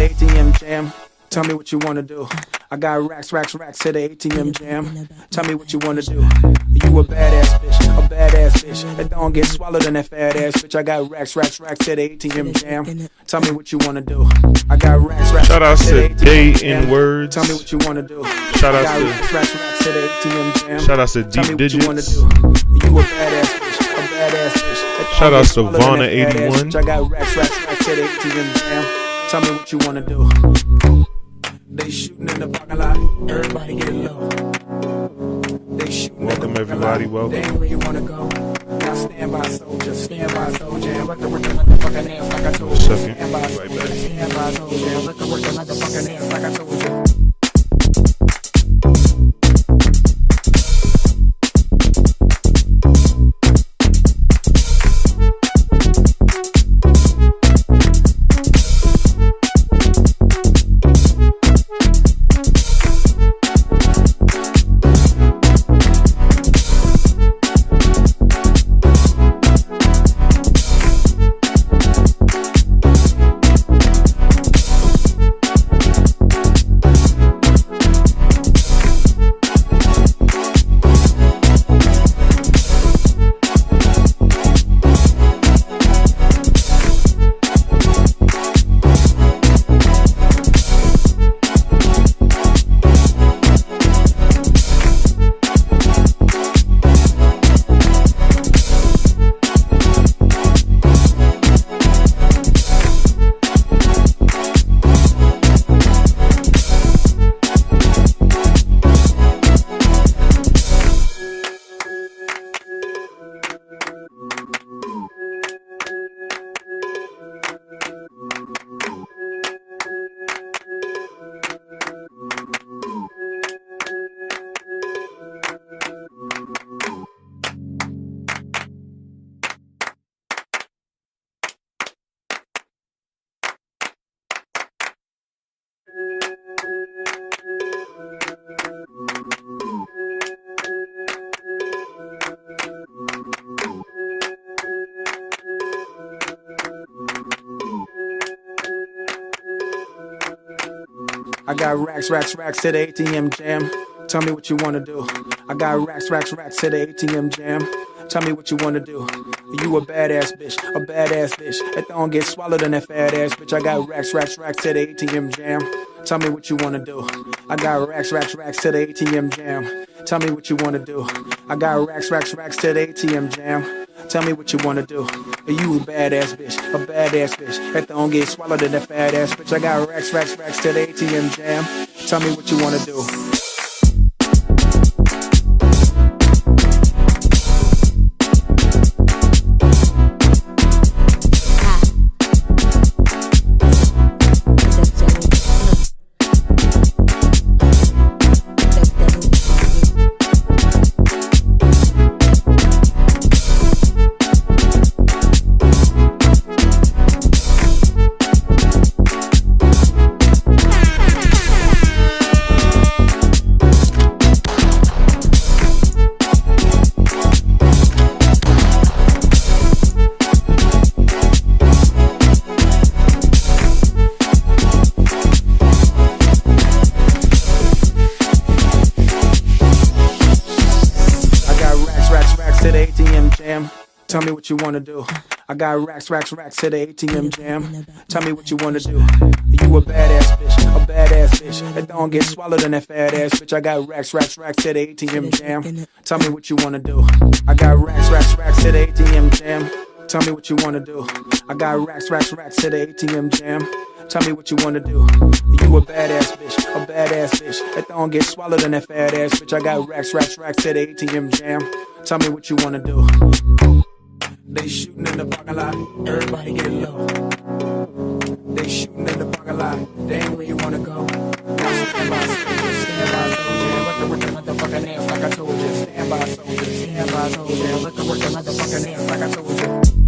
ATM jam. Tell me what you wanna do. I got racks to the ATM jam. Tell me what you wanna do. You a badass bitch that don't get swallowed in that fat ass bitch. I got racks to the ATM jam. Tell me what you wanna do. I got racks Shout out to the to ATM Day jam. in Words. Tell me what you wanna do. Shout out I got to racks to the ATM jam. Shout out to Tell me Deep what you wanna Digits. do. You a badass bitch that Shout don't out get to swallowed in that Vonna fat ass 81. bitch. I got racks to the ATM jam. Tell me what you wanna do. They shooting in the parking lot. Everybody get low. They shooting. Welcome everybody. They Welcome. ain't where you wanna go. Now stand by soldier. And look at work the motherfucking ass like I told you. Second. Stand by soldier. Right back. Stand by soldier. And look at work the motherfucking ass like I told you. I got racks to the ATM jam. Tell me what you wanna do. I got racks to the ATM jam. Tell me what you wanna do. You a badass bitch that don't get swallowed in that fat ass bitch. I got racks to the ATM jam. Tell me what you wanna do. I got racks to the ATM jam. Tell me what you wanna do. I got racks to the ATM jam. Tell me what you wanna do. You a badass bitch that don't get swallowed in that fat ass bitch. I got racks to the ATM jam. Tell me what you wanna do. Tell me what you wanna do. I got racks to the ATM jam. Tell me what you wanna do. You a badass bitch that don't get swallowed in that fat ass bitch. I got racks to the ATM jam. Tell me what you wanna do. I got racks to the ATM jam. Tell me what you wanna do. I got racks to the ATM jam. Tell me what you wanna do. You a badass bitch that don't get swallowed in that fat ass bitch. I got racks to the ATM jam. Tell me what you wanna do. They shooting in the parking lot. Everybody get low. They shooting in the parking lot. They ain't where you wanna go. Now stand by soldier. And look at work the motherfucking ass like I told you. Stand by soldier. And look at work the motherfucking ass like I told you.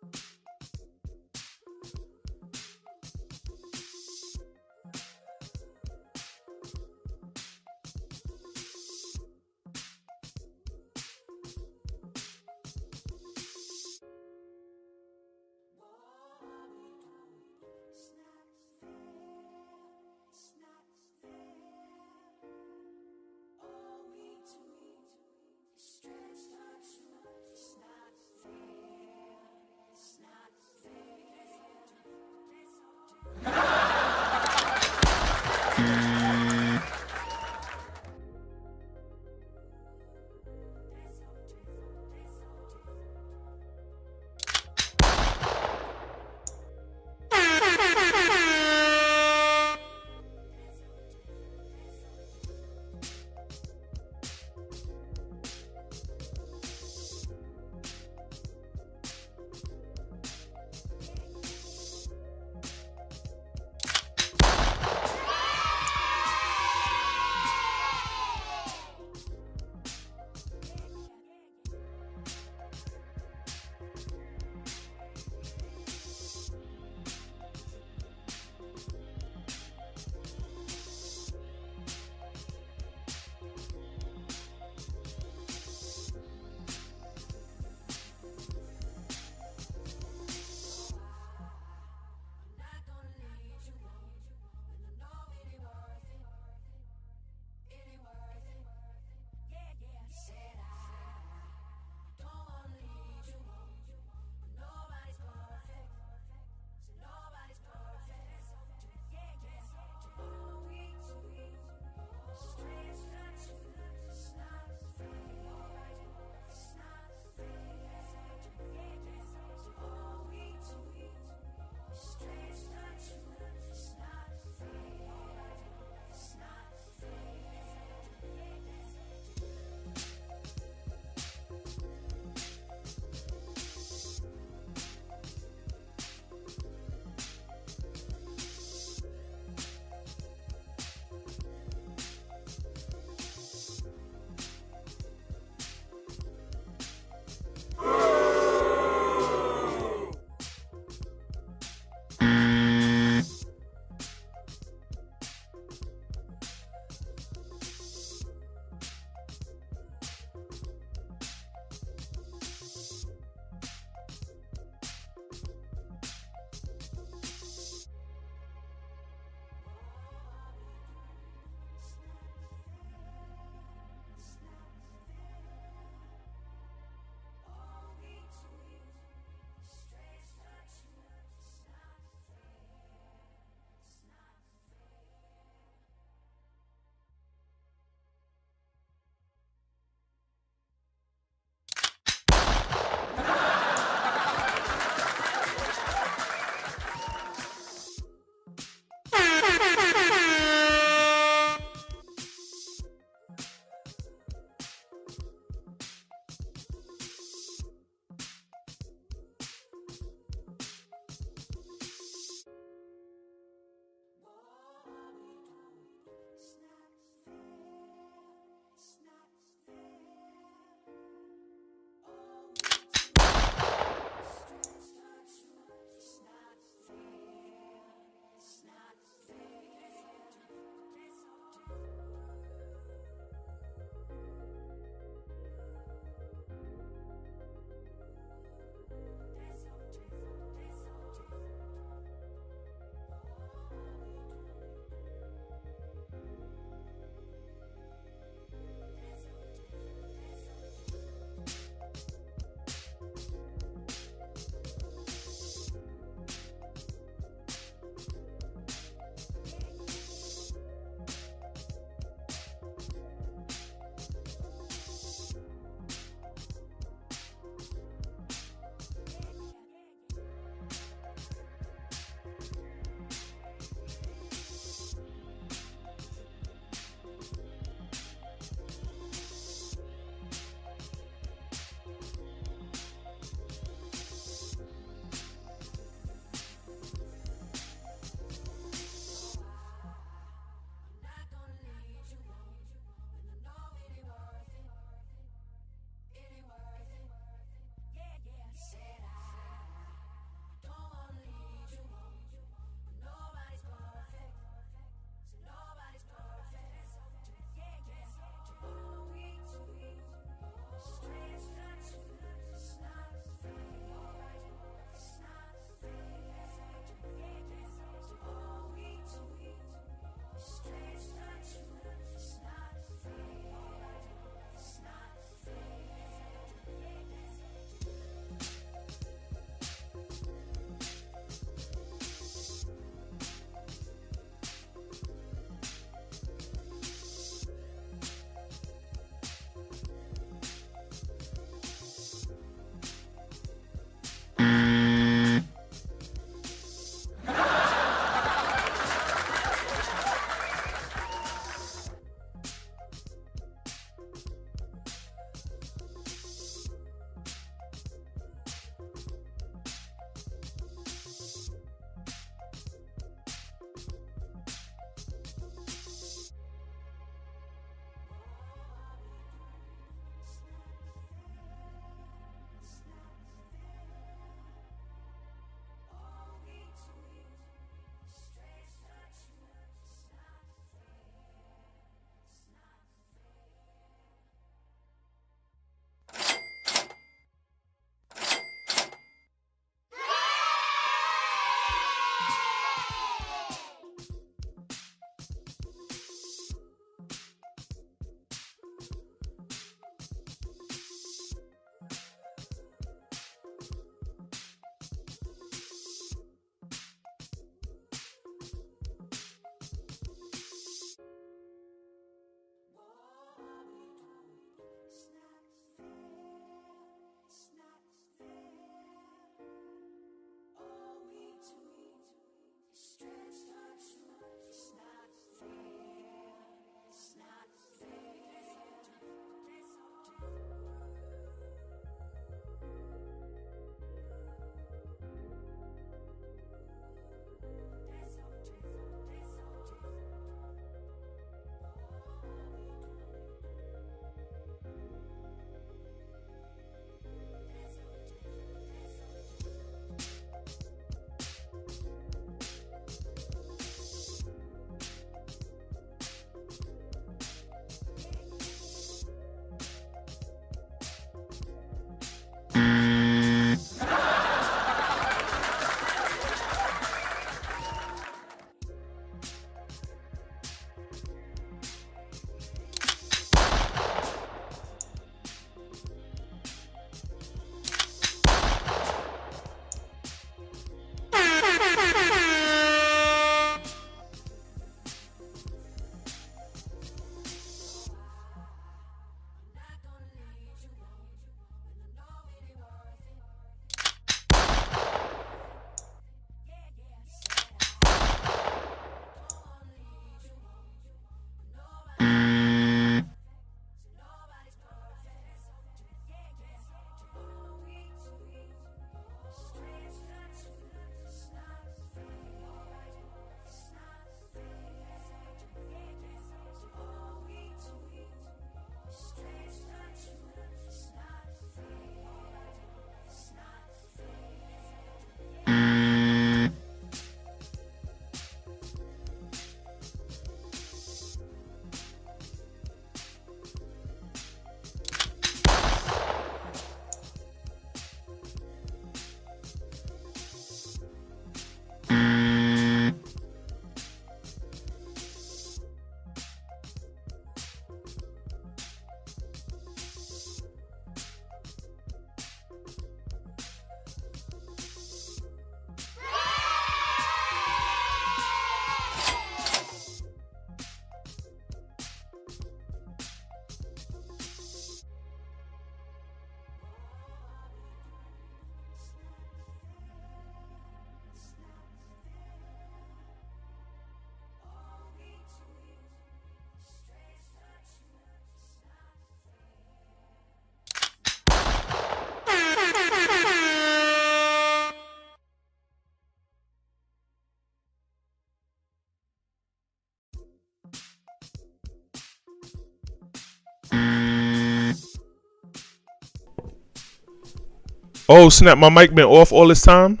Oh, snap. My mic been off all this time?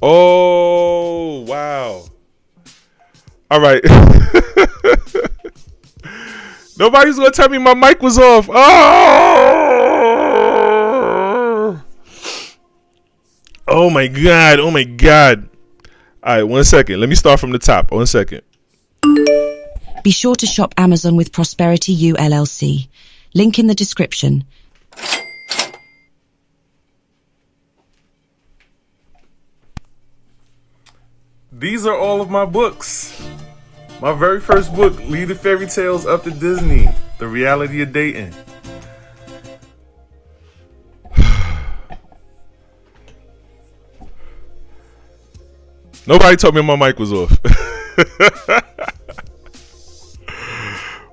Oh, wow. All right. Nobody's going to tell me my mic was off. Oh. Oh, my God. Oh, my God. All right, 1 second. Let me start from the top. 1 second. Be sure to shop Amazon with Prosperity U LLC. Link in the description. These are all of my books. My very first book, Lead the Fairy Tales Up to Disney, The Reality of Dating. Nobody told me my mic was off.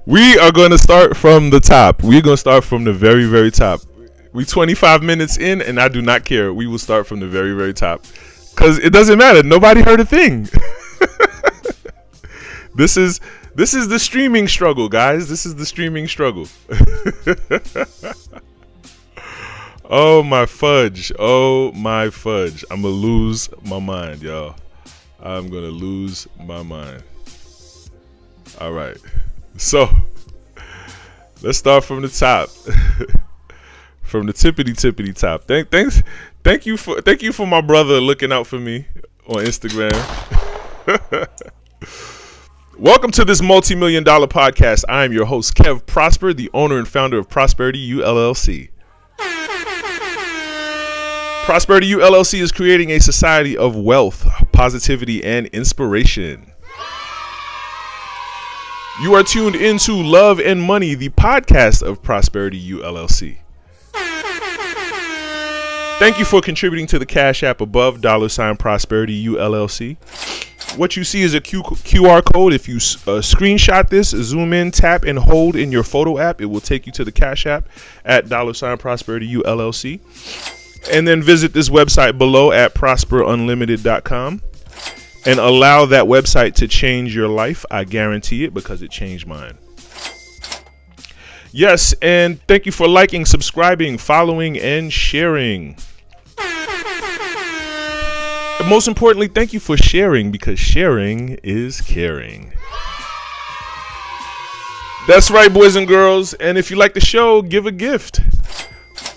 We are going to start from the top. We're going to start from the very, very top. We 25 minutes in, and I do not care. We will start from the very, very top. Because it doesn't matter. Nobody heard a thing. This is the streaming struggle, guys. This is the streaming struggle. Oh, my fudge. Oh, my fudge. I'm going to lose my mind, y'all. I'm going to lose my mind. All right. So, let's start from the top. From the tippity top. Thank you for my brother looking out for me on Instagram. Welcome to this multi-million-dollar podcast. I am your host, Kev Prosper, the owner and founder of Prosperity U LLC. Prosperity U LLC is creating a society of wealth, positivity, and inspiration. You are tuned into Love and Money, the podcast of Prosperity U LLC. Thank you for contributing to the Cash App above, $ Prosperity U LLC. What you see is a QR code. If you screenshot this, zoom in, tap, and hold in your photo app, it will take you to the Cash App at $ Prosperity U LLC. And then visit this website below at prosperunlimited.com and allow that website to change your life. I guarantee it, because it changed mine. Yes, and thank you for liking, subscribing, following, and sharing. And most importantly, thank you for sharing, because sharing is caring. That's right, boys and girls. And if you like the show, give a gift.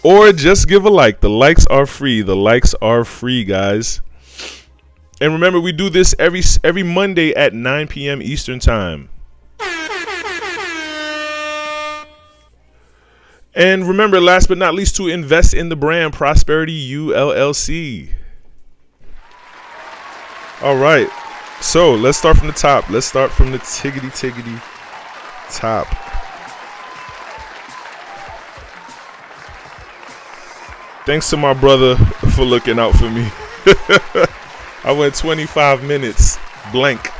Or just give a like. The likes are free. The likes are free, guys. And remember, we do this every Monday at 9 p.m. Eastern Time. And remember, last but not least, to invest in the brand Prosperity U LLC. All right. So let's start from the top. Let's start from the tiggity top. Thanks to my brother for looking out for me. I went 25 minutes blank.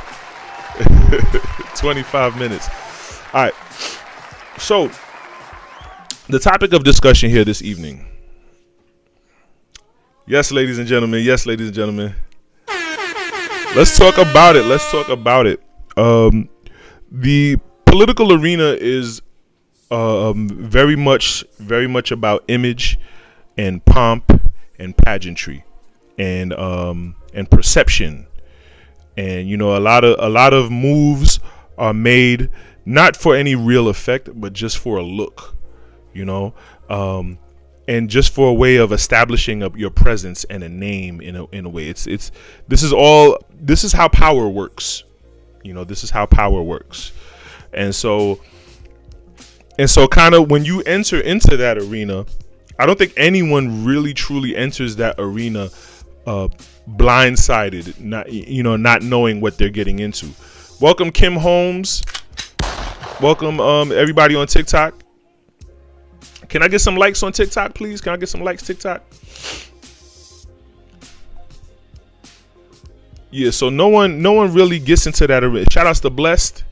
25 minutes. All right. So, the topic of discussion here this evening. Yes, ladies and gentlemen. Yes, ladies and gentlemen. Let's talk about it. Let's talk about it. The political arena is very much about image and pomp and pageantry and perception. And a lot of moves are made not for any real effect, but just for a look. And just for a way of establishing your presence and a name in a way. This is how power works. This is how power works. And so kind of when you enter into that arena, I don't think anyone really truly enters that arena blindsided, not knowing what they're getting into. Welcome, Kim Holmes. Welcome, everybody on TikTok. Can I get some likes on TikTok, please? Can I get some likes, TikTok? Yeah, so no one really gets into that arena. Shout outs to Blessed.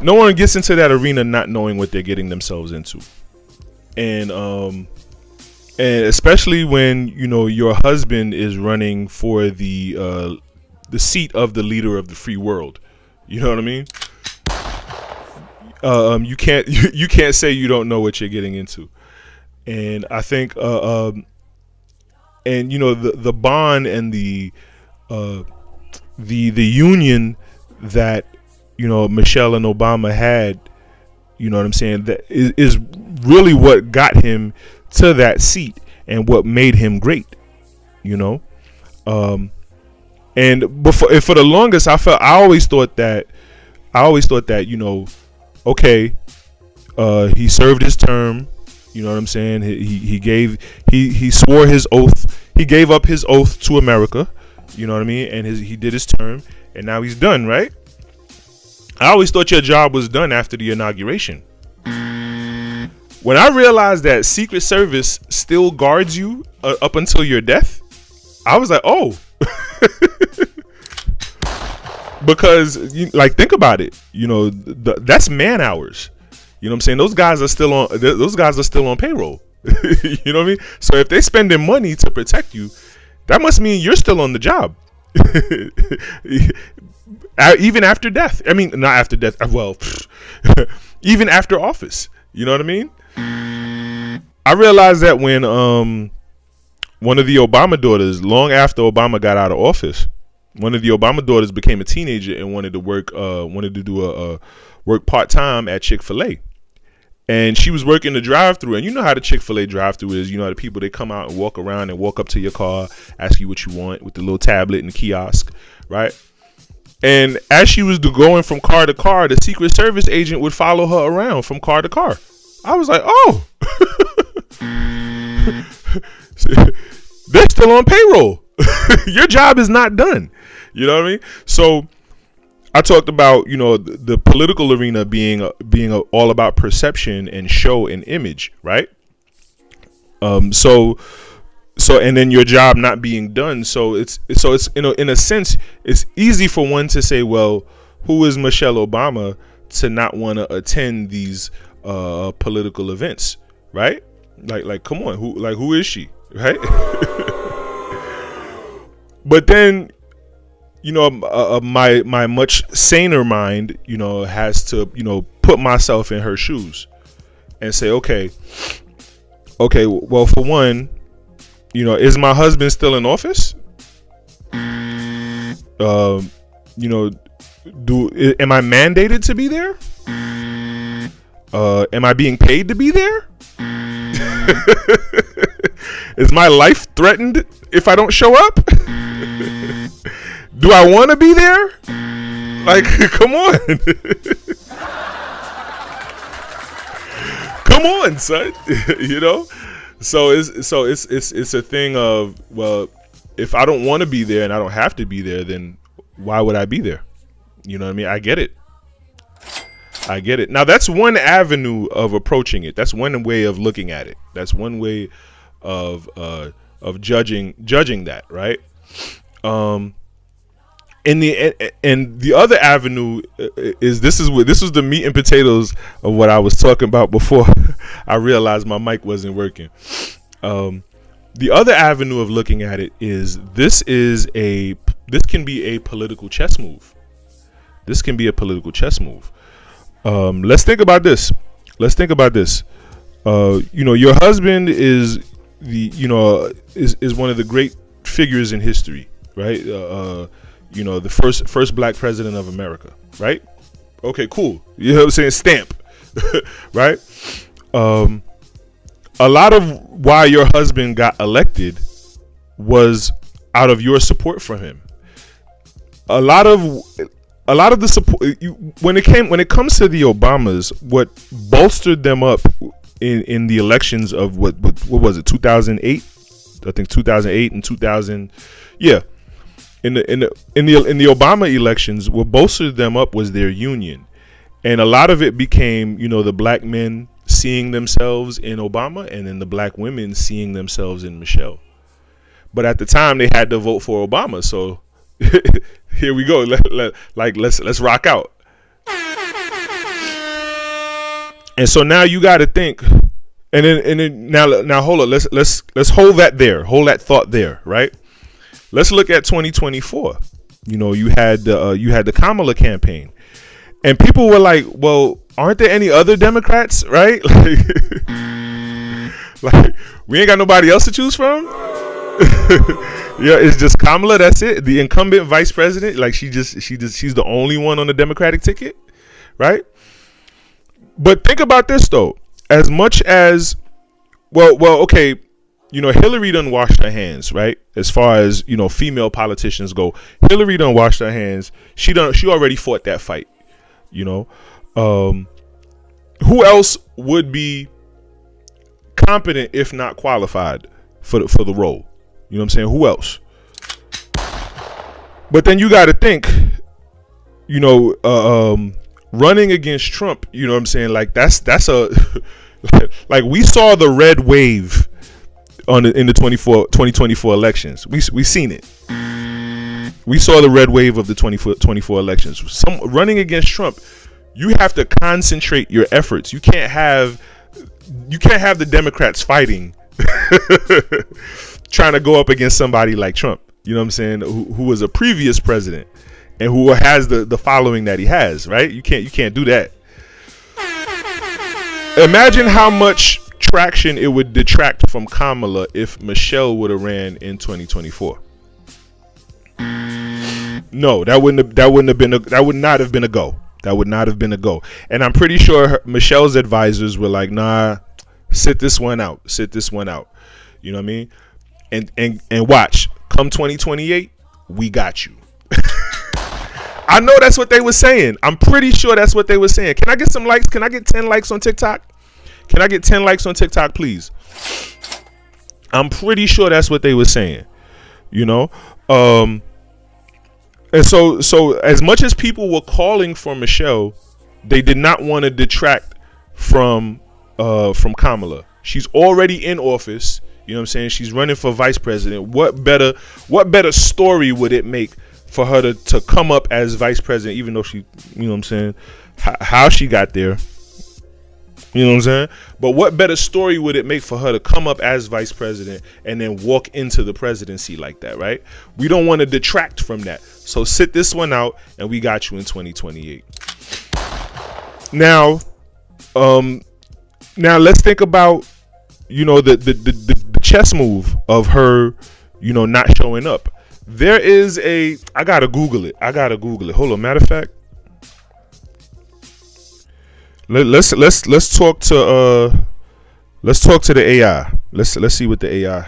No one gets into that arena not knowing what they're getting themselves into. And especially when, your husband is running for the seat of the leader of the free world. You know what I mean? You can't say you don't know what you're getting into. And I think and the bond and the union that Michelle and Obama had, you know what I'm saying, that is really what got him to that seat and what made him great, and before, for the longest, I always thought that okay, he served his term, you know what I'm saying, he swore his oath, he gave up his oath to America, you know what I mean, and he did his term, and now he's done, right? I always thought your job was done after the inauguration. When I realized that Secret Service still guards you up until your death, I was like, oh. Because think about it, that's man hours. You know what I'm saying? Those guys are still on payroll. You know what I mean? So if they're spending money to protect you, that must mean you're still on the job. Even after death. I mean, not after death. Well, even after office. You know what I mean? I realized that when one of the Obama daughters, long after Obama got out of office, one of the Obama daughters became a teenager and wanted to work part-time at Chick-fil-A. And she was working the drive-thru, and you know how the Chick-fil-A drive-thru is. You know how the people, they come out and walk around and walk up to your car, ask you what you want with the little tablet and the kiosk, right? And as she was going from car to car, the Secret Service agent would follow her around from car to car. I was like, oh, they're still on payroll. Your job is not done. You know what I mean? So I talked about, the political arena being all about perception and show and image, right? So and then your job not being done. So it's in a sense, it's easy for one to say, well, who is Michelle Obama to not want to attend these political events, right? Like come on, who is she, right? But then, my much saner mind, has to, put myself in her shoes and say, okay, well, for one, is my husband still in office? Am I mandated to be there? Am I being paid to be there? Is my life threatened if I don't show up? Do I want to be there? Like, come on. Come on, son. So it's a thing of, well, if I don't want to be there and I don't have to be there, then why would I be there? You know what I mean? I get it. Now that's one avenue of approaching it. That's one way of looking at it. That's one way of judging that, right? And the other avenue is this was the meat and potatoes of what I was talking about before I realized my mic wasn't working. The other avenue of looking at it is this can be a political chess move. This can be a political chess move. Let's think about this. Your husband is is one of the great figures in history, right? The first black president of America, right? Okay, cool. You know what I'm saying? Stamp, right? A lot of why your husband got elected was out of your support for him. A lot of the support when it comes to the Obamas, what bolstered them up in the elections of what was it, 2008? I think 2008 and 2000. Yeah. In the Obama elections, what bolstered them up was their union, and a lot of it became, the black men seeing themselves in Obama, and then the black women seeing themselves in Michelle. But at the time, they had to vote for Obama, so here we go. Let's rock out. And so now you got to think, and then now hold on. Let's hold that there. Hold that thought there, right? Let's look at 2024. You had the Kamala campaign, and people were like, "Well, aren't there any other Democrats, right?" Like, we ain't got nobody else to choose from. Yeah, it's just Kamala. That's it. The incumbent vice president. Like, she's the only one on the Democratic ticket, right? But think about this though. As much as okay, Hillary done washed her hands, right? As far as female politicians go, Hillary done washed her hands. She already fought that fight. Who else would be competent if not qualified for the role? You know what I'm saying? Who else? But then you got to think, running against Trump, you know what I'm saying? Like, that's a like, we saw the red wave in the 2024 elections. We seen it. We saw the red wave of the 2024 elections. Running against Trump, you have to concentrate your efforts. You can't have the Democrats fighting trying to go up against somebody like Trump. You know what I'm saying? Who was a previous president and who has the following that he has, right? You can't do that. Imagine how much traction it would detract from Kamala if Michelle would have ran in 2024. No, that would not have been a go. That would not have been a go. And I'm pretty sure Michelle's advisors were like, nah, sit this one out. You know what I mean? And watch, come 2028, we got you. I know that's what they were saying. I'm pretty sure that's what they were saying. Can I get some likes? Can I get 10 likes on TikTok? Can I get 10 likes on TikTok, please? I'm pretty sure that's what they were saying. And so as much as people were calling for Michelle, they did not want to detract from Kamala. She's already in office. You know what I'm saying? She's running for vice president. What better story would it make for her to come up as vice president, even though she, you know what I'm saying, how she got there? You know what I'm saying? But what better story would it make for her to come up as vice president and then walk into the presidency like that, right? We don't want to detract from that. So sit this one out, and we got you in 2028. Now let's think about, the chess move of her, not showing up. There is I gotta Google it. Hold on. Matter of fact, let's talk to the AI. Let's see what the AI.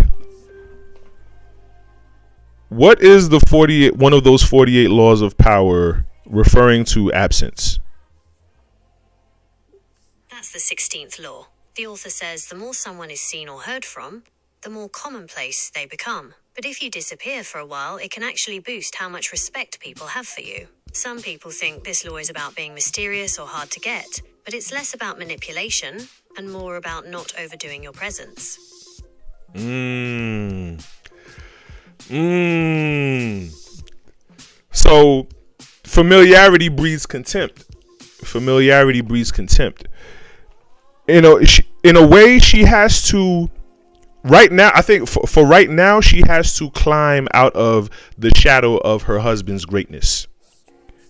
What is one of those 48 laws of power referring to absence? That's the 16th law. The author says the more someone is seen or heard from, the more commonplace they become. But if you disappear for a while, it can actually boost how much respect people have for you. Some people think this law is about being mysterious or hard to get, but it's less about manipulation and more about not overdoing your presence. So familiarity breeds contempt. In a way, she has to. Right now, I think for right now, she has to climb out of the shadow of her husband's greatness.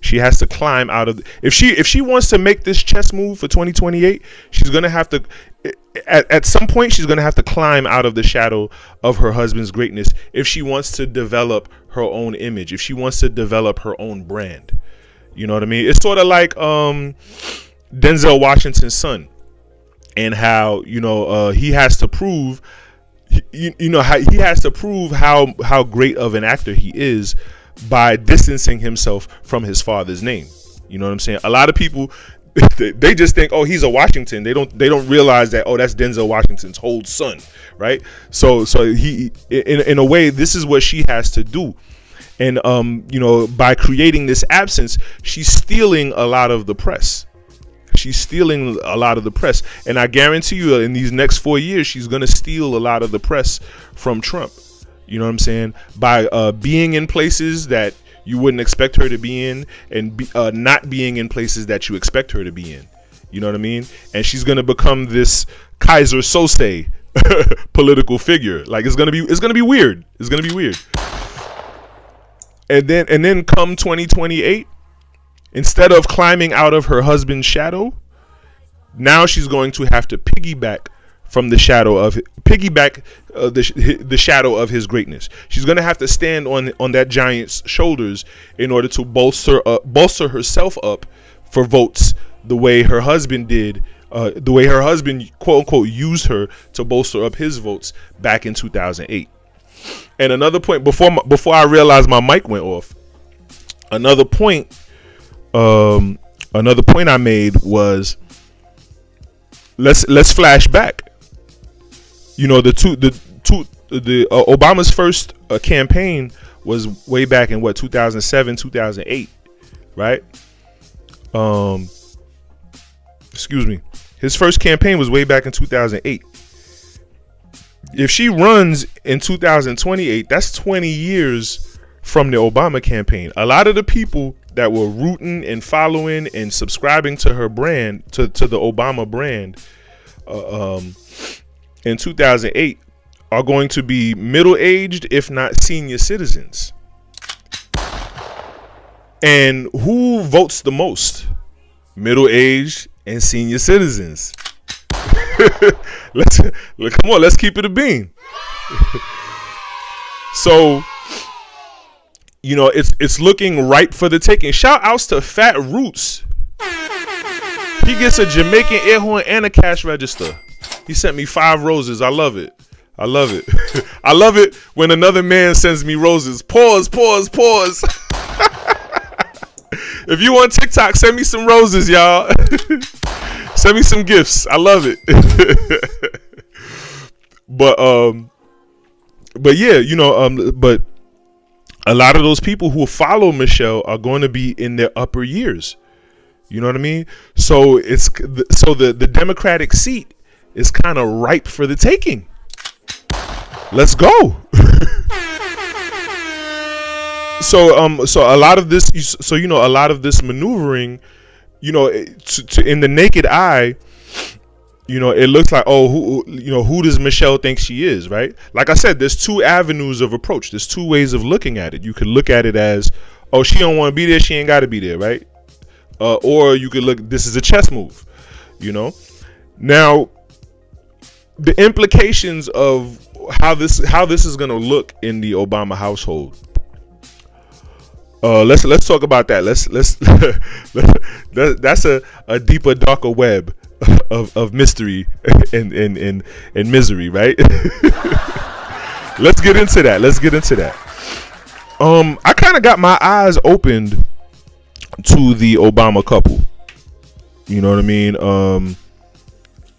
She has to climb out of. If she wants to make this chess move for 2028, she's gonna have to. At some point, she's gonna have to climb out of the shadow of her husband's greatness if she wants to develop her own image. If she wants to develop her own brand, you know what I mean. It's sort of like Denzel Washington's son, and how he has to prove. How he has to prove how great of an actor he is by distancing himself from his father's name. You know what I'm saying? A lot of people, they just think, oh, he's a Washington. They don't realize that, oh, that's Denzel Washington's whole son, right? So he, in a way, this is what she has to do. And by creating this absence, she's stealing a lot of the press. And I guarantee you, in these next 4 years, she's going to steal a lot of the press from Trump. You know what I'm saying? By being in places that you wouldn't expect her to be in, and not being in places that you expect her to be in. You know what I mean? And she's going to become this Kaiser Sose political figure. Like, it's going to be weird. It's going to be weird. And then come 2028, instead of climbing out of her husband's shadow, now she's going to have to piggyback from the shadow of the shadow of his greatness. She's gonna have to stand on that giant's shoulders in order to bolster herself up for votes the way her husband did. The way her husband, quote unquote, used her to bolster up his votes back in 2008. And another point before I realized my mic went off. Another point I made was let's flash back. You know, the Obama's first campaign was way back in 2007, 2008, right? Excuse me. His first campaign was way back in 2008. If she runs in 2028, that's 20 years from the Obama campaign. A lot of the people that were rooting and following and subscribing to her brand, to the Obama brand, in 2008 are going to be middle-aged, if not senior citizens. And who votes the most? Middle-aged and senior citizens. Let's keep it a bean. So, you know, it's looking ripe for the taking. Shout outs to Fat Roots. He gets a Jamaican air horn and a cash register. He sent me 5 roses. I love it. I love it. I love it when another man sends me roses. Pause. If you on TikTok, send me some roses, y'all. Send me some gifts. I love it. But yeah, you know, but a lot of those people who follow Michelle are going to be in their upper years. You know what I mean? So the Democratic seat is kind of ripe for the taking. Let's go. So a lot of this, a lot of this maneuvering, you know, in the naked eye, you know, it looks like, who does Michelle think she is, right? Like I said, there's 2 avenues of approach. There's 2 ways of looking at it. You could look at it as, oh, she don't want to be there, she ain't got to be there, right? Or you could look, this is a chess move, you know. Now, the implications of how this is going to look in the Obama household. Let's talk about that. That's a deeper, darker web of mystery and misery, right? Let's get into that. I kind of got my eyes opened to the Obama couple. You know what I mean?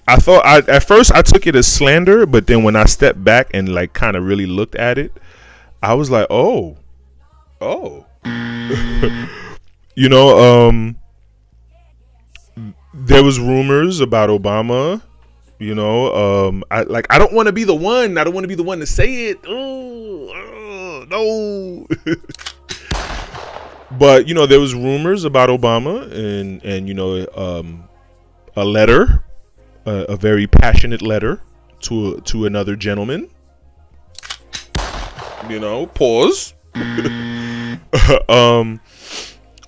I thought at first I took it as slander, but then when I stepped back and like kind of really looked at it, I was like, oh. You know, there was rumors about Obama. You know, I don't want to be the one. I don't want to be the one to say it. No. But you know, there was rumors about Obama, and you know, a letter, a very passionate letter to another gentleman. You know, pause.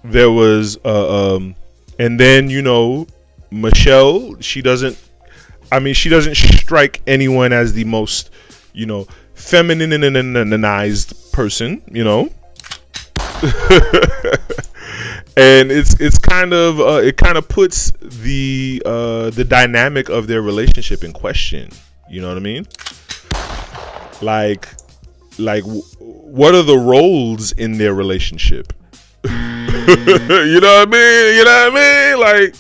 There was and then, you know, Michelle, she doesn't strike anyone as the most, you know, femininized person, you know. And it's kind of it kind of puts the dynamic of their relationship in question. You know what I mean? Like what are the roles in their relationship? You know what I mean? Like,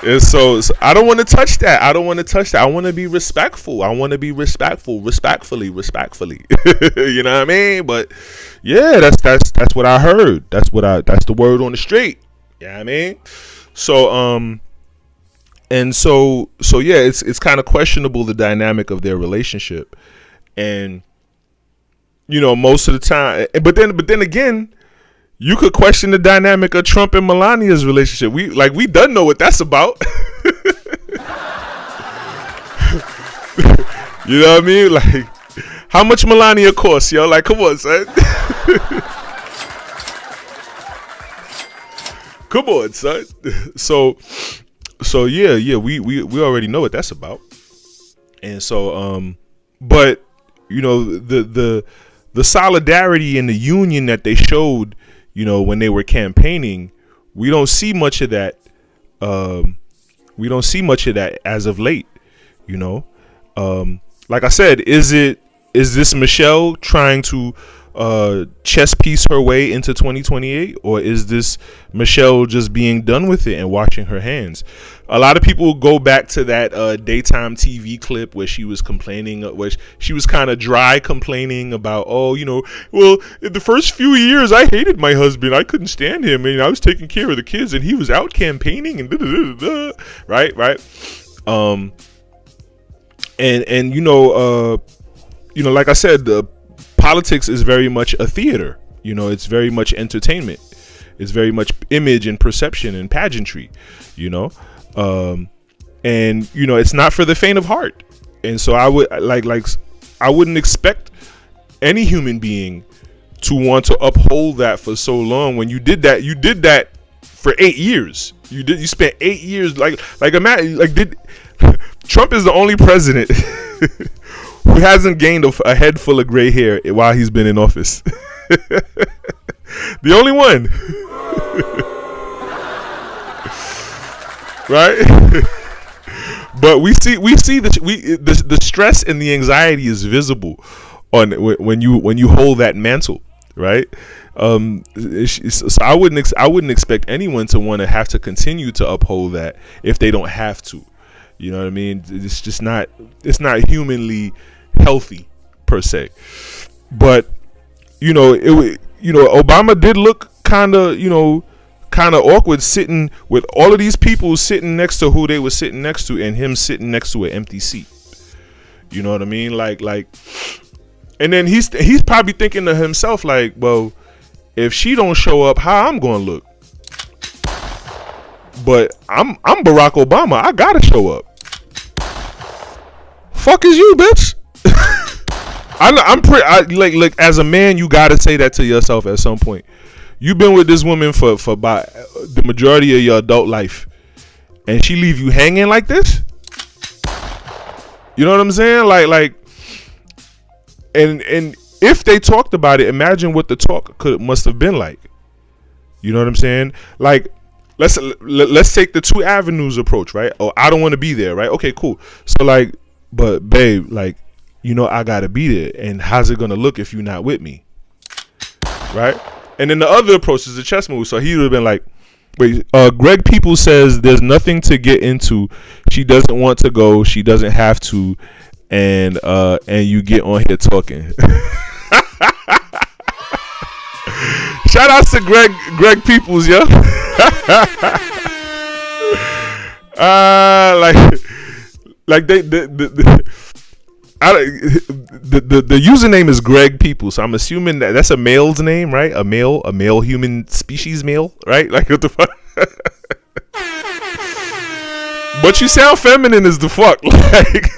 and so I don't want to touch that. I want to be respectful. Respectfully. You know what I mean? But yeah, that's what I heard. That's the word on the street. You know what I mean? So and so yeah, it's kind of questionable, the dynamic of their relationship. And you know, most of the time, but then again, you could question the dynamic of Trump and Melania's relationship. We done know what that's about. You know what I mean? Like, how much Melania costs, yo? Like, come on, son. Come on, son. So so yeah, we already know what that's about. And so but you know, the solidarity and the union that they showed, you know, when they were campaigning, we don't see much of that. We don't see much of that as of late, you know. Like I said, is this Michelle trying to chess piece her way into 2028, or is this Michelle just being done with it and washing her hands? A lot of people go back to that daytime TV clip where she was complaining, where she was kind of dry complaining about, oh, you know, well, in the first few years I hated my husband, I couldn't stand him, and I was taking care of the kids, and he was out campaigning, and right, and you know, like I said, the politics is very much a theater. You know, it's very much entertainment. It's very much image and perception and pageantry. You know, and you know, it's not for the faint of heart. And so I would I wouldn't expect any human being to want to uphold that for so long. When you did that for 8 years. You spent 8 years imagine Trump is the only president who hasn't gained a head full of gray hair while he's been in office. The only one. Right? But we see the stress and the anxiety is visible on when you hold that mantle, right? So I wouldn't expect anyone to want to have to continue to uphold that if they don't have to. You know what I mean? It's just not humanly healthy per se. But you know, Obama did look kind of awkward sitting with all of these people sitting next to who they were sitting next to, and him sitting next to an empty seat. You know what I mean? Like, and then he's probably thinking to himself like, well, if she don't show up, how I'm going to look? But I'm Barack Obama. I gotta show up. Fuck is you, bitch. Like as a man, you gotta say that to yourself at some point. You've been with this woman for about the majority of your adult life, and she leave you hanging like this. You know what I'm saying? Like, and if they talked about it, imagine what the talk must have been like. You know what I'm saying? Like, let's take the two avenues approach, right? Oh, I don't want to be there, right? Okay, cool. So like, but babe, like, you know, I gotta be there, and how's it gonna look if you're not with me, right? And then the other approach is the chess move. So he would have been like, wait, Greg People says there's nothing to get into. She doesn't want to go. She doesn't have to. And you get on here talking. Shout out to Greg Peoples, yo. Like the username is Greg People, so I'm assuming that's a male's name, right? A male human species male, right? Like, what the fuck? But you sound feminine as the fuck, like.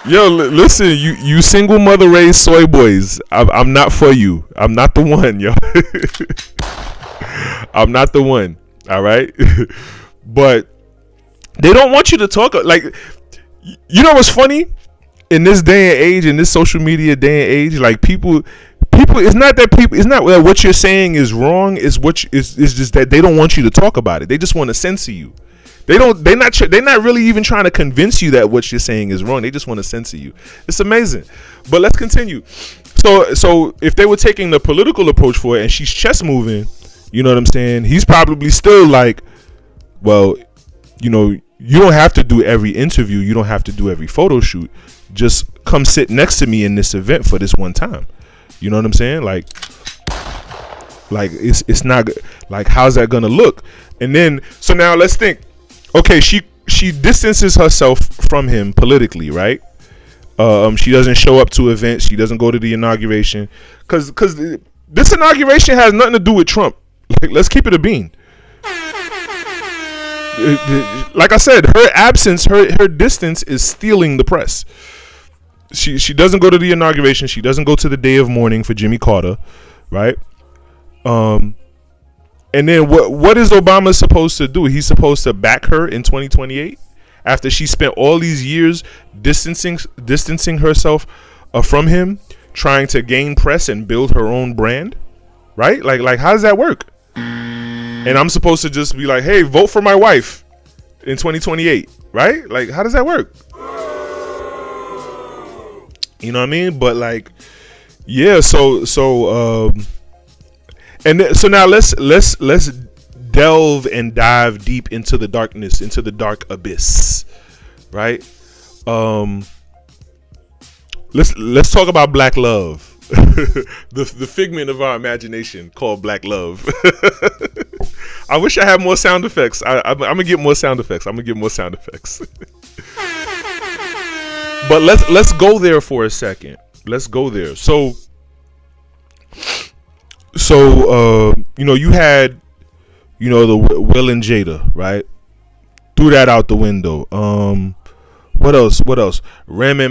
Yo, listen, you single mother raised soy boys. I'm not for you. I'm not the one, yo. I'm not the one. All right, but they don't want you to talk. Like, you know what's funny? In this day and age, in this social media day and age, like people. It's not that what you're saying is wrong. It's just that they don't want you to talk about it. They just want to censor you. They're not really even trying to convince you that what you're saying is wrong. They just want to censor you. It's amazing. But let's continue. So if they were taking the political approach for it, and she's chess moving, you know what I'm saying? He's probably still like, well, you know, you don't have to do every interview. You don't have to do every photo shoot. Just come sit next to me in this event for this one time. You know what I'm saying? Like it's not like, how's that gonna look? And then, so now let's think. Okay, she distances herself from him politically, right? She doesn't show up to events. She doesn't go to the inauguration, because this inauguration has nothing to do with Trump. Like, let's keep it a bean. Like I said, her absence, her distance is stealing the press. She doesn't go to the inauguration. She doesn't go to the day of mourning for Jimmy Carter, right? And then what is Obama supposed to do? He's supposed to back her in 2028 after she spent all these years distancing herself from him, trying to gain press and build her own brand, right? Like how does that work? And I'm supposed to just be like, hey, vote for my wife in 2028, right? Like, how does that work? You know what I mean? But like, yeah. So now let's delve and dive deep into the darkness, into the dark abyss, right? Let's talk about black love. the figment of our imagination called black love. I wish I had more sound effects. I'm gonna get more sound effects. But let's go there for a second. Let's go there. So you had, the Will and Jada, right? Threw that out the window. What else? Remy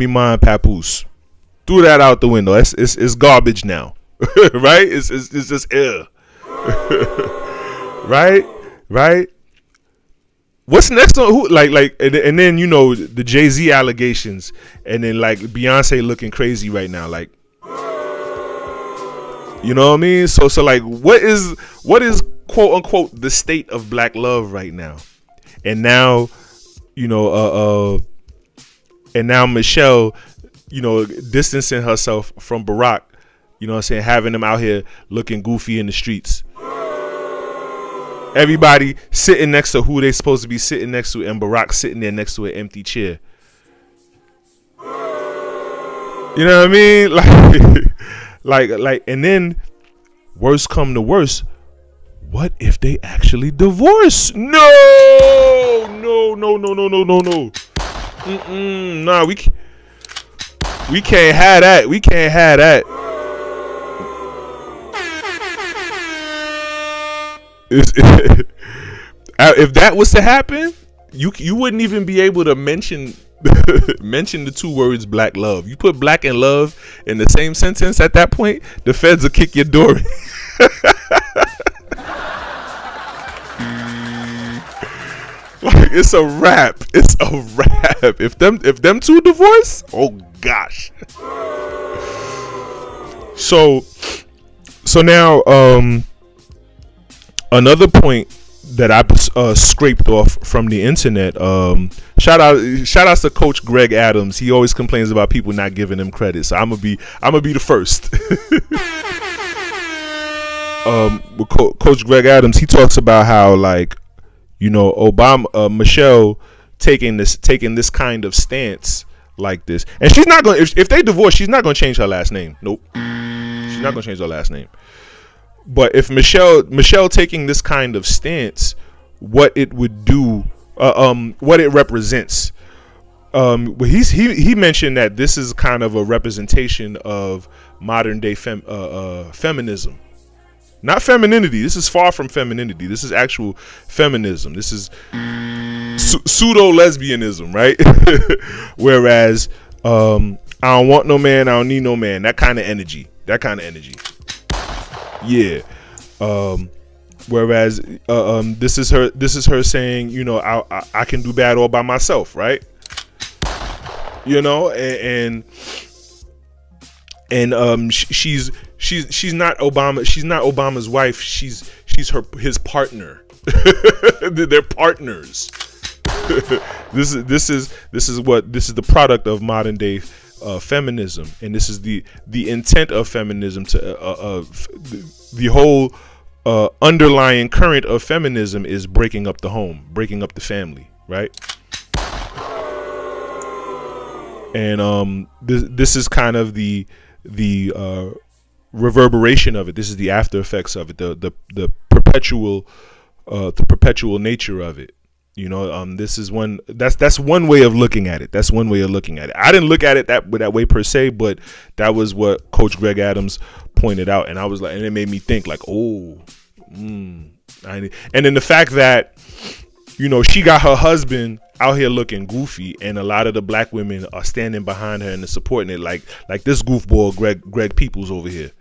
Ma and Papoose. Threw that out the window. It's garbage now. Right? It's just air. Right? What's next on who and then the Jay-Z allegations, and then like Beyonce looking crazy right now, like, you know what I mean? So like what is quote unquote the state of black love right now? And now Michelle, distancing herself from Barack, having him out here looking goofy in the streets. Everybody sitting next to who they supposed to be sitting next to, and Barack sitting there next to an empty chair. You know what I mean? Like, and then worst come to worst, what if they actually divorce? No. Nah, we can't have that. We can't have that. If that was to happen, you wouldn't even be able to mention the two words black love. You put black and love in the same sentence, at that point the feds will kick your door. Like, it's a wrap. If them two divorce, oh gosh. So now another point that I scraped off from the internet. Shout outs to Coach Greg Adams. He always complains about people not giving him credit, so I'm gonna be the first. With Coach Greg Adams, he talks about how, like, Obama, Michelle taking this kind of stance like this, and she's not going. If they divorce, she's not going to change her last name. Nope, she's not going to change her last name. But if Michelle taking this kind of stance, what it would do, what it represents. He mentioned that this is kind of a representation of modern day feminism. Not femininity. This is far from femininity. This is actual feminism. This is pseudo lesbianism, right? Whereas I don't want no man, I don't need no man. That kind of energy. Yeah. Whereas this is her saying, I can do bad all by myself, right? And she's not Obama's wife. She's his partner. They're partners. This is the product of modern day feminism, and this is the intent of feminism to the whole underlying current of feminism is breaking up the home, breaking up the family, right? And this is kind of the reverberation of it. This is the after effects of it, the perpetual nature of it. This is that's one way of looking at it. I didn't look at it that way per se, but that was what Coach Greg Adams pointed out, and I was like, and it made me think, like, and then the fact that she got her husband out here looking goofy, and a lot of the black women are standing behind her and supporting it, like this goofball Greg Peoples over here.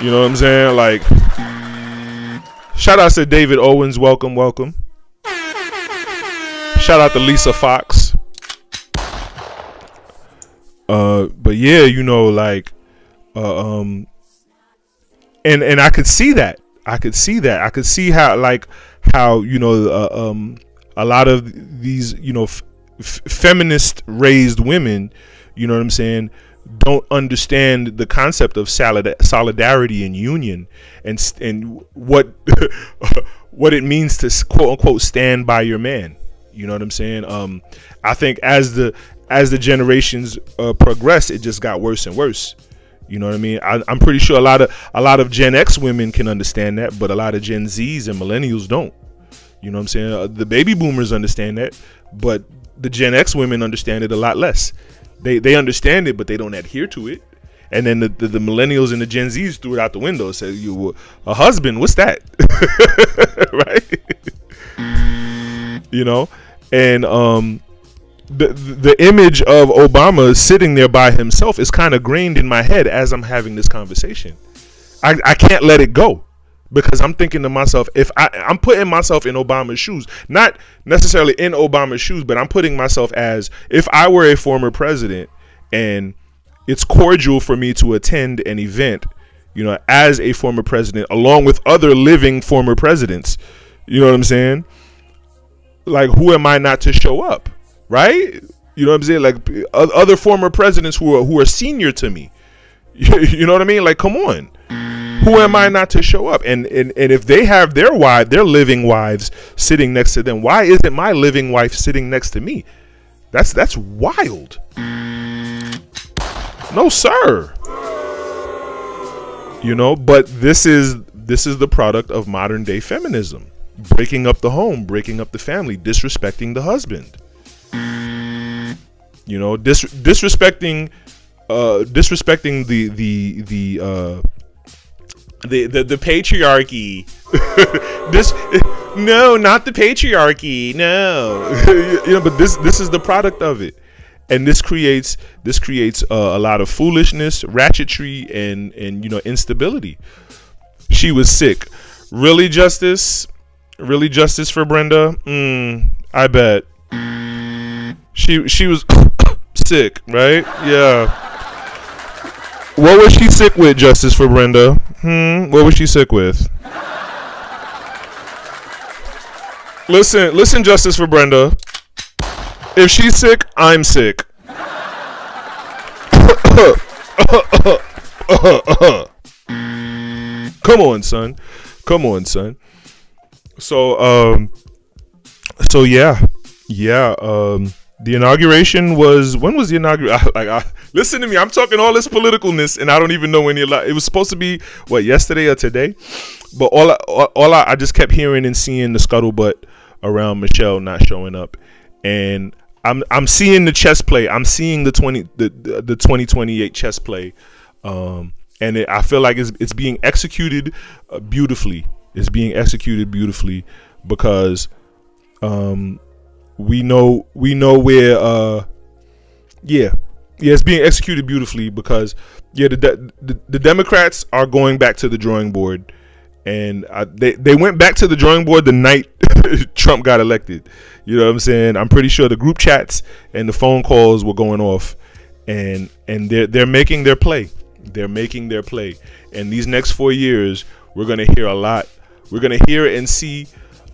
You know what I'm saying? Like, shout out to David Owens. Welcome. Shout out to Lisa Fox. But yeah, you know, like, and I could see that. I could see how, like, how, you know, a lot of these, you know, feminist raised women, you know what I'm saying, don't understand the concept of solidarity and union and what what it means to quote unquote stand by your man. You know what I'm saying? I think as the generations progress, it just got worse and worse. You know what I mean? I'm pretty sure a lot of Gen X women can understand that, but a lot of Gen Zs and millennials don't. You know what I'm saying? The baby boomers understand that, but the Gen X women understand it a lot less. They understand it, but they don't adhere to it. And then the millennials and the Gen Zs threw it out the window. Said, "You a husband? What's that?" Right? You know, and the image of Obama sitting there by himself is kind of grained in my head as I'm having this conversation. I can't let it go. Because I'm thinking to myself, if I'm putting myself in Obama's shoes, not necessarily in Obama's shoes, but I'm putting myself as if I were a former president and it's cordial for me to attend an event, you know, as a former president, along with other living former presidents. You know what I'm saying? Like, who am I not to show up? Right? You know what I'm saying? Like, other former presidents who are senior to me. You know what I mean? Like, come on. Who am I not to show up? And if they have their living wives sitting next to them, why isn't my living wife sitting next to me? That's wild. No, sir. You know, but this is the product of modern day feminism. Breaking up the home, breaking up the family, disrespecting the husband. You know, disrespecting the patriarchy. No, not the patriarchy. No. You know, but this is the product of it, and this creates a lot of foolishness, ratchetry, and you know, instability. She was sick. Really, Justice for Brenda? I bet. She was sick, right? Yeah. What was she sick with, Justice for Brenda? What was she sick with? Listen, Justice for Brenda. If she's sick, I'm sick. Come on, son. So yeah. The inauguration was, when was the inauguration? Listen to me. I'm talking all this politicalness, and I don't even know when it was supposed to be. What, yesterday or today? But I just kept hearing and seeing the scuttlebutt around Michelle not showing up, and I'm seeing the chess play. I'm seeing the 2028 chess play, and I feel like it's being executed beautifully. It's being executed beautifully because we know where it's being executed beautifully because the Democrats are going back to the drawing board, and they went back to the drawing board the night Trump got elected. You know what I'm saying? I'm pretty sure the group chats and the phone calls were going off, and they're making their play. They're making their play. And these next 4 years, we're gonna hear a lot. We're gonna hear and see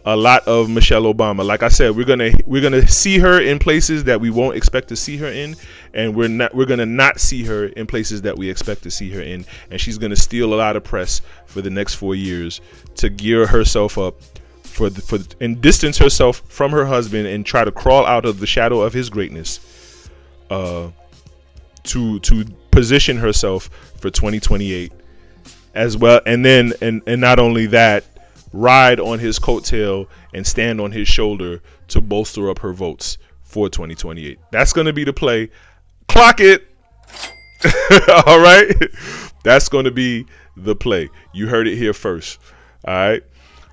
a lot of Michelle Obama. Like I said, we're gonna see her in places that we won't expect to see her in, and we're gonna not see her in places that we expect to see her in. And she's gonna steal a lot of press for the next 4 years to gear herself up and distance herself from her husband and try to crawl out of the shadow of his greatness, to position herself for 2028 as well. And then and not only that, ride on his coattail and stand on his shoulder to bolster up her votes for 2028. That's going to be the play. Clock it. All right. That's going to be the play. You heard it here first. All right.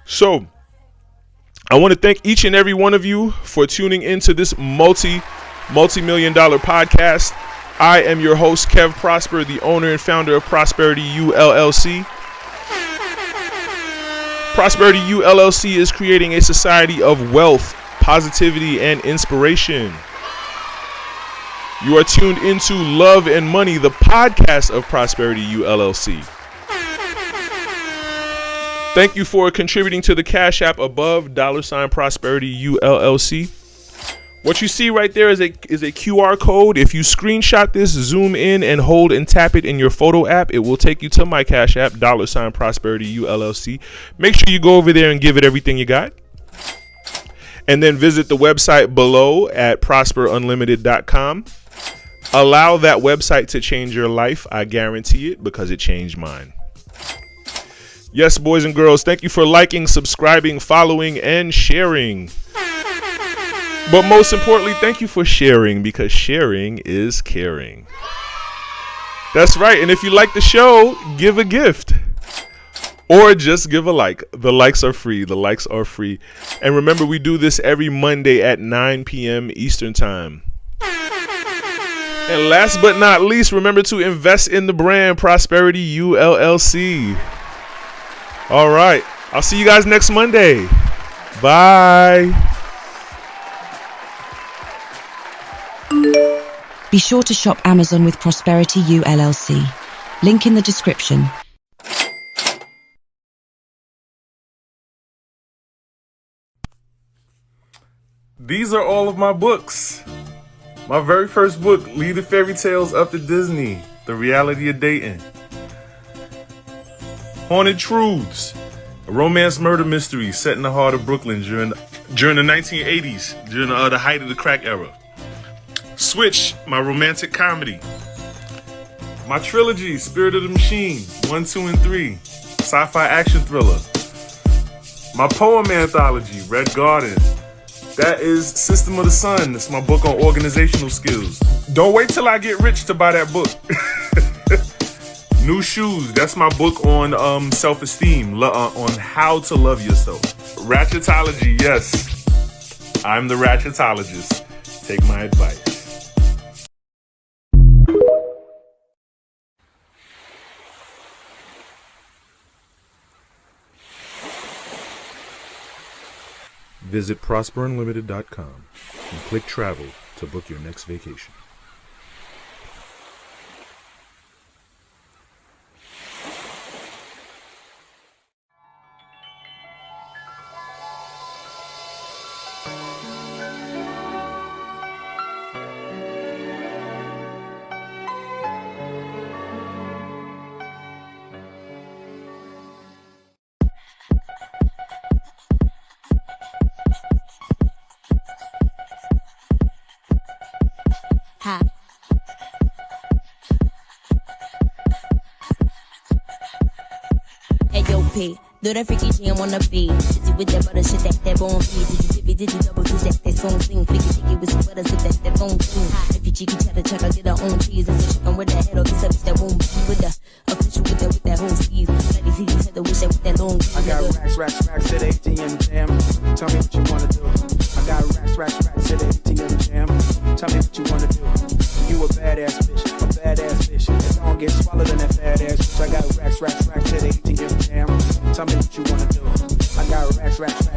So I want to thank each and every one of you for tuning into this multi-million-dollar podcast. I am your host, Kev Prosper, the owner and founder of Prosperity U LLC. Prosperity U LLC is creating a society of wealth, positivity, and inspiration. You are tuned into Love and Money, the podcast of Prosperity U LLC. Thank you for contributing to the Cash App above, $ Prosperity U LLC. What you see right there is a QR code. If you screenshot this, zoom in, and hold and tap it in your photo app, it will take you to my Cash App, $ Prosperity U LLC. Make sure you go over there and give it everything you got. And then visit the website below at prosperunlimited.com. Allow that website to change your life. I guarantee it, because it changed mine. Yes, boys and girls, thank you for liking, subscribing, following, and sharing. But most importantly, thank you for sharing, because sharing is caring. That's right. And if you like the show, give a gift. Or just give a like. The likes are free. The likes are free. And remember, we do this every Monday at 9 p.m. Eastern Time. And last but not least, remember to invest in the brand Prosperity U LLC. All right. I'll see you guys next Monday. Bye. Be sure to shop Amazon with Prosperity U LLC. Link in the description. These are all of my books. My very first book, Lead the Fairy Tales Up to Disney, The Reality of Dating. Haunted Truths, a romance murder mystery set in the heart of Brooklyn during the 1980s, during the height of the crack era. Switch, my romantic comedy. My trilogy, Spirit of the Machine, 1, 2, and 3, sci-fi action thriller. My poem anthology, Red Garden. That is System of the Sun. It's my book on organizational skills. Don't wait till I get rich to buy that book. New Shoes. That's my book on self-esteem, on how to love yourself. Ratchetology. Yes, I'm the ratchetologist. Take my advice. Visit prosperunlimited.com and click travel to book your next vacation. Do that freaky jam on the beat. Did you with that butter shit that bone feed? Did you double do that song sing? Flicky chicky with some butter shit that bone sing. If you cheeky cheddar check, I get her own cheese. It's a chicken with that head of this that won't be with the official with that whole sleeve. Let me see you head wish that with that long I got racks to the ATM jam. Tell me what you wanna do. I got racks to the ATM jam. Tell me what you wanna do. You a badass bitch. If I don't get swallowed in that fat ass bitch. I got racks to the ATM jam. Tell me what you wanna do. I got racks